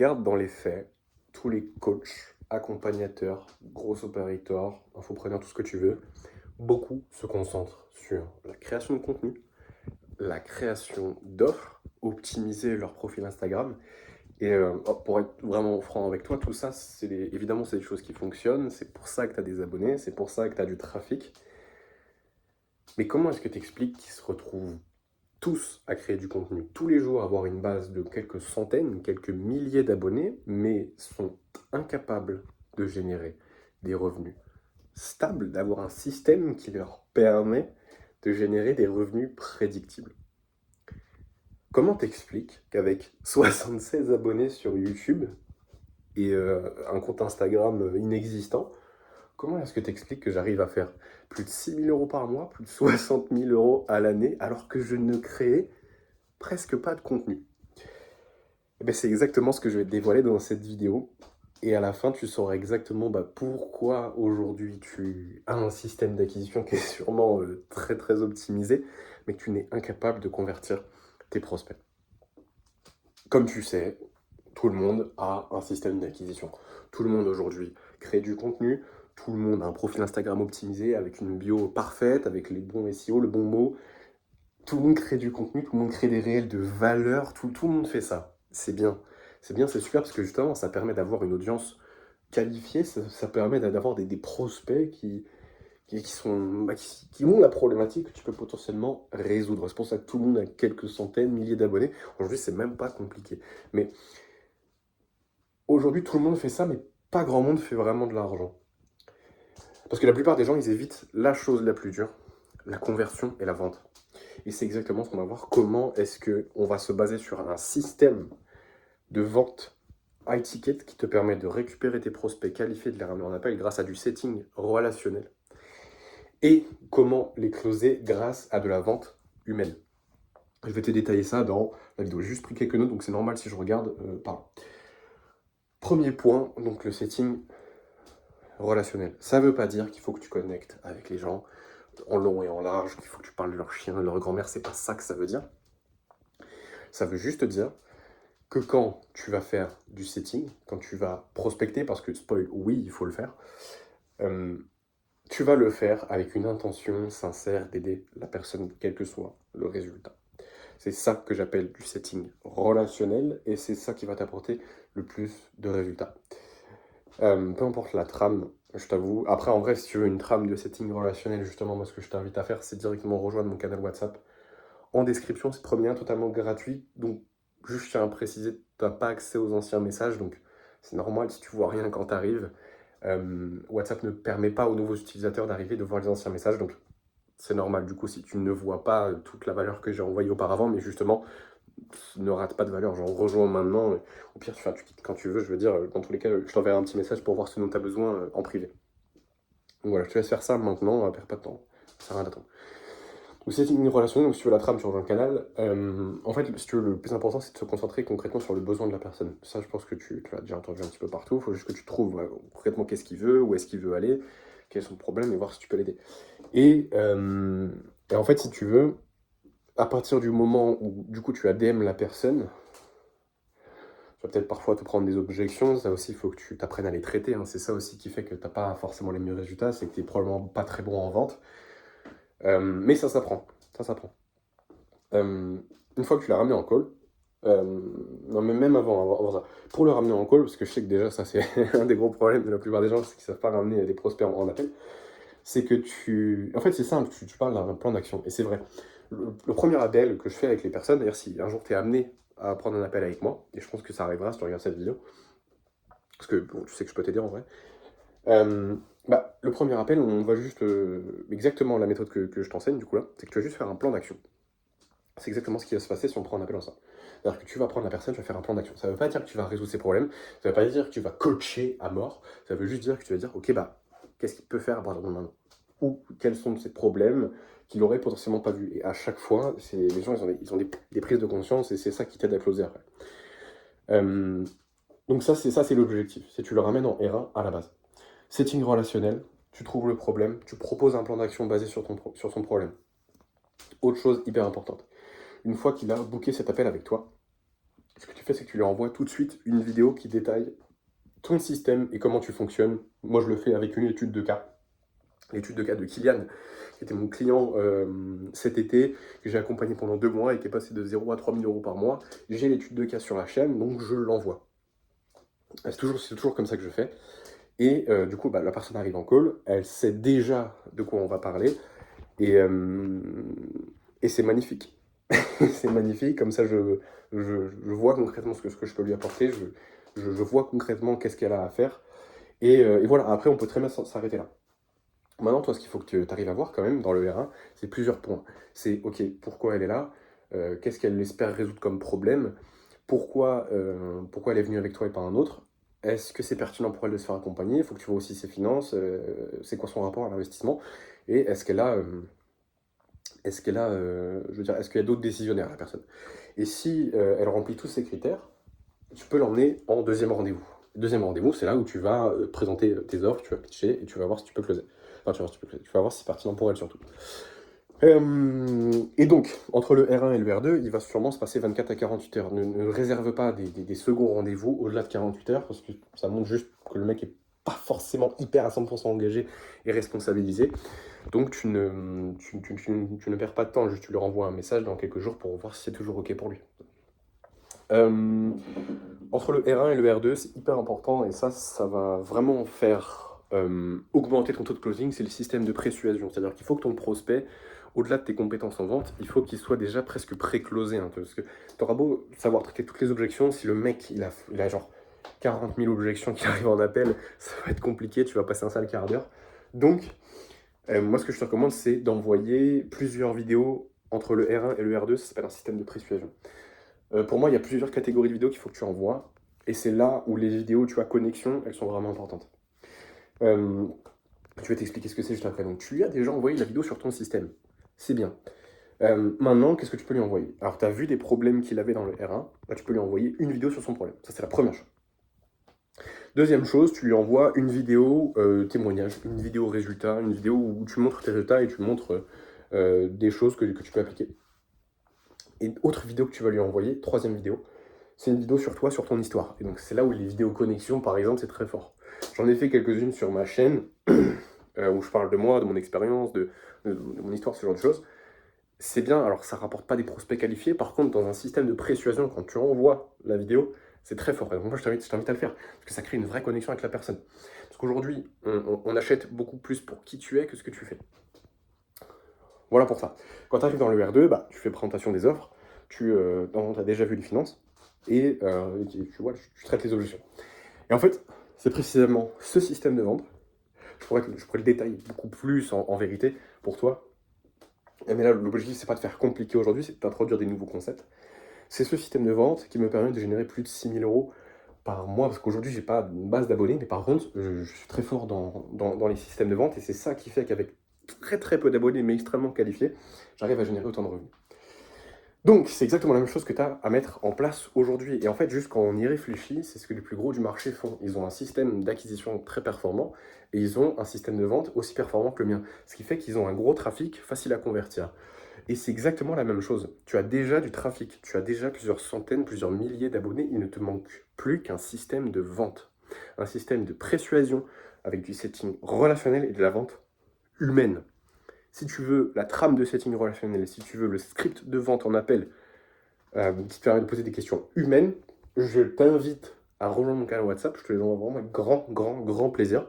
Regarde dans les faits, tous les coachs, accompagnateurs, gros operators, infopreneurs, tout ce que tu veux, beaucoup se concentrent sur la création de contenu, la création d'offres, optimiser leur profil Instagram. Pour être vraiment franc avec toi, tout ça, évidemment, c'est des choses qui fonctionnent. C'est pour ça que tu as des abonnés, c'est pour ça que tu as du trafic. Mais comment est-ce que tu expliques qu'ils se retrouvent tous à créer du contenu tous les jours, avoir une base de quelques centaines, quelques milliers d'abonnés, mais sont incapables de générer des revenus stables, d'avoir un système qui leur permet de générer des revenus prédictibles? Comment t'expliques qu'avec 76 abonnés sur YouTube et un compte Instagram inexistant, comment est-ce que tu expliques que j'arrive à faire plus de 6 000 € par mois, plus de 60 000 € à l'année, alors que je ne crée presque pas de contenu? Eh ben, c'est exactement ce que je vais te dévoiler dans cette vidéo. Et à la fin, tu sauras exactement pourquoi aujourd'hui tu as un système d'acquisition qui est sûrement très très optimisé, mais que tu n'es incapable de convertir tes prospects. Comme tu sais, tout le monde a un système d'acquisition. Tout le monde aujourd'hui crée du contenu, tout le monde a un profil Instagram optimisé avec une bio parfaite, avec les bons SEO, le bon mot. Tout le monde crée du contenu, tout le monde crée des réels de valeur, tout le monde fait ça. C'est bien. C'est bien, c'est super parce que justement, ça permet d'avoir une audience qualifiée, ça permet d'avoir des prospects qui ont la problématique que tu peux potentiellement résoudre. C'est pour ça que tout le monde a quelques centaines, milliers d'abonnés. Aujourd'hui, c'est même pas compliqué. Mais aujourd'hui, tout le monde fait ça, mais pas grand monde fait vraiment de l'argent. Parce que la plupart des gens, ils évitent la chose la plus dure, la conversion et la vente. Et c'est exactement ce qu'on va voir. Comment est-ce qu'on va se baser sur un système de vente high ticket qui te permet de récupérer tes prospects qualifiés, de les ramener en appel grâce à du setting relationnel. Et comment les closer grâce à de la vente humaine. Je vais te détailler ça dans la vidéo. J'ai juste pris quelques notes, donc c'est normal si je regarde par là. Premier point, donc le setting relationnel. Ça ne veut pas dire qu'il faut que tu connectes avec les gens en long et en large, qu'il faut que tu parles de leur chien, de leur grand-mère, c'est pas ça que ça veut dire. Ça veut juste dire que quand tu vas faire du setting, quand tu vas prospecter, parce que spoil, oui, il faut le faire, tu vas le faire avec une intention sincère d'aider la personne, quel que soit le résultat. C'est ça que j'appelle du setting relationnel, et c'est ça qui va t'apporter le plus de résultats. Peu importe la trame, je t'avoue. Après, en vrai, si tu veux une trame de setting relationnel, justement, moi, ce que je t'invite à faire, c'est directement rejoindre mon canal WhatsApp. En description, c'est le premier lien totalement gratuit. Donc, juste, je tiens à préciser, tu n'as pas accès aux anciens messages. Donc, c'est normal si tu vois rien quand tu arrives. WhatsApp ne permet pas aux nouveaux utilisateurs d'arriver de voir les anciens messages. Donc, c'est normal, du coup, si tu ne vois pas toute la valeur que j'ai envoyée auparavant. Mais justement, ne rate pas de valeur. Genre, rejoins maintenant. Au pire, tu quittes quand tu veux. Je veux dire, dans tous les cas, je t'enverrai un petit message pour voir ce dont tu as besoin en privé. Donc voilà, je te laisse faire ça maintenant. Perds pas de temps. Ça sert à rien d'attendre. Donc c'est une relationnelle, donc si tu veux la trame, tu rejoins le canal. En fait, si tu veux, le plus important, c'est de se concentrer concrètement sur le besoin de la personne. Ça, je pense que tu l'as déjà entendu un petit peu partout. Il faut juste que tu trouves concrètement qu'est-ce qu'il veut, où est-ce qu'il veut aller, quel est son problème, et voir si tu peux l'aider. Et en fait, si tu veux, à partir du moment où, du coup, tu ADM la personne, tu vas peut-être parfois te prendre des objections. Ça aussi, il faut que tu t'apprennes à les traiter, hein. C'est ça aussi qui fait que tu n'as pas forcément les meilleurs résultats, c'est que tu n'es probablement pas très bon en vente. Mais ça s'apprend. Ça s'apprend. Une fois que tu l'as ramené en call, non mais même avant ça, pour le ramener en call, parce que je sais que déjà ça c'est un des gros problèmes de la plupart des gens, c'est qu'ils ne savent pas ramener des prospects en appel, c'est que en fait c'est simple, tu parles d'un plan d'action, et c'est vrai. Le premier appel que je fais avec les personnes, d'ailleurs si un jour tu es amené à prendre un appel avec moi, et je pense que ça arrivera si tu regardes cette vidéo, parce que bon, tu sais que je peux t'aider en vrai, le premier appel, on va juste, exactement la méthode que je t'enseigne du coup là, c'est que tu vas juste faire un plan d'action. C'est exactement ce qui va se passer si on prend un appel en ça. C'est-à-dire que tu vas prendre la personne, tu vas faire un plan d'action. Ça ne veut pas dire que tu vas résoudre ses problèmes, ça ne veut pas dire que tu vas coacher à mort, ça veut juste dire que tu vas dire, ok, qu'est-ce qu'il peut faire à partir de maintenant? Ou quels sont ses problèmes qu'il aurait potentiellement pas vus. Et à chaque fois, les gens, ils ont des prises de conscience et c'est ça qui t'aide à closer après. Donc ça, c'est l'objectif. C'est tu le ramènes en R1 à la base. Setting relationnel, tu trouves le problème, tu proposes un plan d'action basé sur son problème. Autre chose hyper importante. Une fois qu'il a booké cet appel avec toi, ce que tu fais, c'est que tu lui envoies tout de suite une vidéo qui détaille ton système et comment tu fonctionnes. Moi, je le fais avec une étude de cas. L'étude de cas de Kylian, qui était mon client cet été, que j'ai accompagné pendant 2 mois et qui est passé de 0 à 3 000 euros par mois. J'ai l'étude de cas sur la chaîne, donc je l'envoie. C'est toujours comme ça que je fais. Et du coup, la personne arrive en call, elle sait déjà de quoi on va parler, et, euh, et c'est magnifique. C'est magnifique, comme ça je vois concrètement ce que je peux lui apporter, je vois concrètement qu'est-ce qu'elle a à faire, et voilà, après on peut très bien s'arrêter là. Maintenant, toi, ce qu'il faut que tu arrives à voir quand même dans le R1, c'est plusieurs points. C'est, ok, pourquoi elle est là, qu'est-ce qu'elle espère résoudre comme problème, pourquoi elle est venue avec toi et pas un autre, est-ce que c'est pertinent pour elle de se faire accompagner, il faut que tu vois aussi ses finances, c'est quoi son rapport à l'investissement, et je veux dire, est-ce qu'il y a d'autres décisionnaires, la personne. Et si elle remplit tous ces critères, tu peux l'emmener en deuxième rendez-vous. Deuxième rendez-vous, c'est là où tu vas présenter tes offres, tu vas pitcher et tu vas voir si tu peux closer. Enfin, tu vas voir si c'est pertinent pour elle surtout. Et donc, entre le R1 et le R2, il va sûrement se passer 24 à 48 heures. Ne réserve pas des seconds rendez-vous au-delà de 48 heures, parce que ça montre juste que le mec est pas forcément hyper à 100% engagé et responsabilisé. Donc tu ne perds pas de temps, juste tu lui renvoies un message dans quelques jours pour voir si c'est toujours OK pour lui. Entre le R1 et le R2, c'est hyper important, et ça va vraiment faire augmenter ton taux de closing, c'est le système de persuasion. C'est-à-dire qu'il faut que ton prospect, au-delà de tes compétences en vente, il faut qu'il soit déjà presque pré-closé un peu. Parce que tu auras beau savoir traiter toutes les objections, si le mec il a genre 40 000 objections qui arrivent en appel, ça va être compliqué, tu vas passer un sale quart d'heure. Donc, moi ce que je te recommande, c'est d'envoyer plusieurs vidéos entre le R1 et le R2, ça s'appelle un système de persuasion. Pour moi, il y a plusieurs catégories de vidéos qu'il faut que tu envoies, et c'est là où les vidéos, tu as connexion, elles sont vraiment importantes. Je vais t'expliquer ce que c'est juste après. Donc, tu lui as déjà envoyé la vidéo sur ton système. C'est bien. Maintenant, qu'est-ce que tu peux lui envoyer? Alors, tu as vu des problèmes qu'il avait dans le R1, tu peux lui envoyer une vidéo sur son problème. Ça, c'est la première chose. Deuxième chose, tu lui envoies une vidéo témoignage, une vidéo résultat, une vidéo où tu montres tes résultats et tu montres des choses que tu peux appliquer. Et autre vidéo que tu vas lui envoyer, troisième vidéo, c'est une vidéo sur toi, sur ton histoire. Et donc c'est là où les vidéos connexion, par exemple, c'est très fort. J'en ai fait quelques-unes sur ma chaîne, où je parle de moi, de mon expérience, de mon histoire, ce genre de choses. C'est bien, alors ça rapporte pas des prospects qualifiés, par contre, dans un système de persuasion, quand tu envoies la vidéo, c'est très fort. Et donc moi, je t'invite à le faire, parce que ça crée une vraie connexion avec la personne. Parce qu'aujourd'hui, on achète beaucoup plus pour qui tu es que ce que tu fais. Voilà pour ça. Quand tu arrives dans le R2, tu fais présentation des offres, tu as déjà vu les finances, et tu vois, tu traites les objections. Et en fait, c'est précisément ce système de vente, je pourrais le détailler beaucoup plus en vérité pour toi, mais là, l'objectif, c'est pas de faire compliqué aujourd'hui, c'est d'introduire des nouveaux concepts. C'est ce système de vente qui me permet de générer plus de 6 000 euros par mois, parce qu'aujourd'hui, j'ai pas une base d'abonnés, mais par contre, je suis très fort dans les systèmes de vente, et c'est ça qui fait qu'avec très très peu d'abonnés, mais extrêmement qualifiés, j'arrive à générer autant de revenus. Donc, c'est exactement la même chose que tu as à mettre en place aujourd'hui. Et en fait, juste quand on y réfléchit, c'est ce que les plus gros du marché font. Ils ont un système d'acquisition très performant et ils ont un système de vente aussi performant que le mien. Ce qui fait qu'ils ont un gros trafic facile à convertir. Et c'est exactement la même chose. Tu as déjà du trafic, tu as déjà plusieurs centaines, plusieurs milliers d'abonnés. Il ne te manque plus qu'un système de vente, un système de persuasion avec du setting relationnel et de la vente humaine. Si tu veux la trame de setting relationnel, si tu veux le script de vente en appel qui te permet de poser des questions humaines, je t'invite à rejoindre mon canal WhatsApp. Je te les envoie vraiment avec grand plaisir.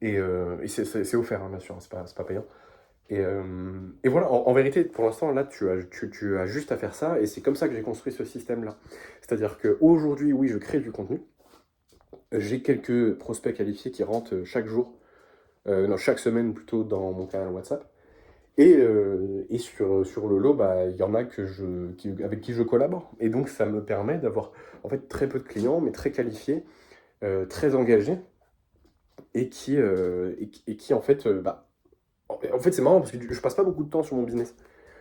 Et c'est offert, hein, bien sûr, c'est pas payant. Et voilà, en vérité, pour l'instant, là, tu as juste à faire ça, et c'est comme ça que j'ai construit ce système-là. C'est-à-dire qu'aujourd'hui, oui, je crée du contenu. J'ai quelques prospects qualifiés qui rentrent chaque jour, non, chaque semaine plutôt, dans mon canal WhatsApp. Et sur le lot, il y en a avec qui je collabore. Et donc, ça me permet d'avoir en fait très peu de clients, mais très qualifiés, très engagés, et qui en fait, en fait, c'est marrant parce que je passe pas beaucoup de temps sur mon business.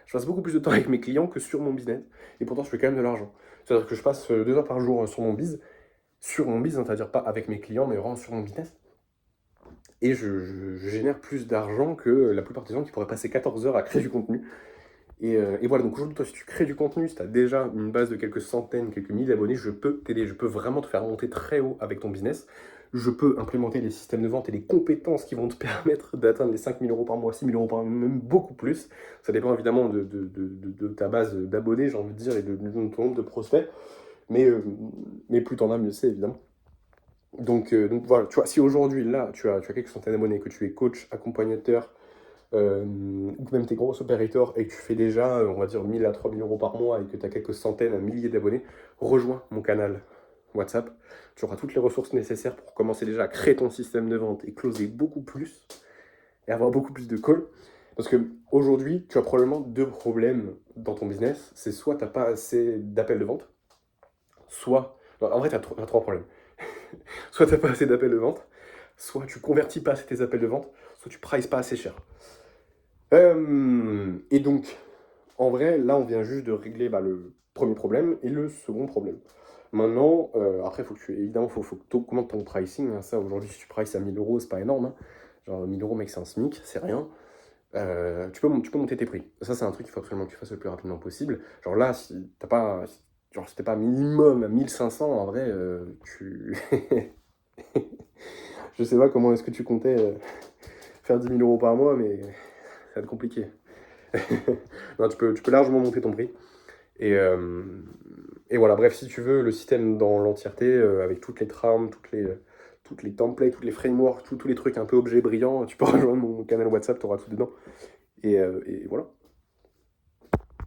Je passe beaucoup plus de temps avec mes clients que sur mon business. Et pourtant, je fais quand même de l'argent. C'est-à-dire que je passe 2 heures par jour sur mon biz, hein, c'est-à-dire pas avec mes clients, mais vraiment sur mon business. Et je génère plus d'argent que la plupart des gens qui pourraient passer 14 heures à créer du contenu. Et voilà, donc aujourd'hui, toi, si tu crées du contenu, si tu as déjà une base de quelques centaines, quelques milliers d'abonnés, je peux t'aider, je peux vraiment te faire monter très haut avec ton business. Je peux implémenter les systèmes de vente et les compétences qui vont te permettre d'atteindre les 5 000 € par mois, 6 000 € par mois, même beaucoup plus. Ça dépend évidemment de ta base d'abonnés, j'ai envie de dire, et de ton nombre de prospects. Mais plus t'en as, mieux c'est, évidemment. Donc voilà, tu vois, si aujourd'hui, là, tu as quelques centaines d'abonnés, que tu es coach, accompagnateur, ou que même tes gros opérateurs, et que tu fais déjà, on va dire, 1 000 à 3 000 € par mois, et que tu as quelques centaines, un millier d'abonnés, rejoins mon canal WhatsApp. Tu auras toutes les ressources nécessaires pour commencer déjà à créer ton système de vente et closer beaucoup plus, et avoir beaucoup plus de calls. Parce que aujourd'hui, tu as probablement deux problèmes dans ton business. C'est soit tu n'as pas assez d'appels de vente, soit... non, en vrai, tu as trois problèmes. Soit tu n'as pas assez d'appels de vente, soit tu convertis pas assez tes appels de vente, soit tu prices pas assez cher. Et donc, en vrai, là, on vient juste de régler le premier problème et le second problème. Maintenant, après, évidemment, faut que tu augmentes ton pricing, hein. Ça, aujourd'hui, si tu prices à 1 000 €, c'est pas énorme, hein. Genre, 1 000 €, mec, c'est un SMIC, c'est rien. Tu peux monter tes prix. Ça, c'est un truc qu'il faut absolument que tu fasses le plus rapidement possible. Genre là, si t'es pas minimum à 1 500, en vrai, je sais pas comment est-ce que tu comptais faire 10 000 € par mois, mais ça va être compliqué. Non, tu peux largement monter ton prix. Et, euh, et voilà, bref, si tu veux le système dans l'entièreté, avec toutes les trames, toutes les templates, toutes les frameworks, tous les trucs un peu objets brillants, tu peux rejoindre mon canal WhatsApp, tu auras tout dedans. Et voilà.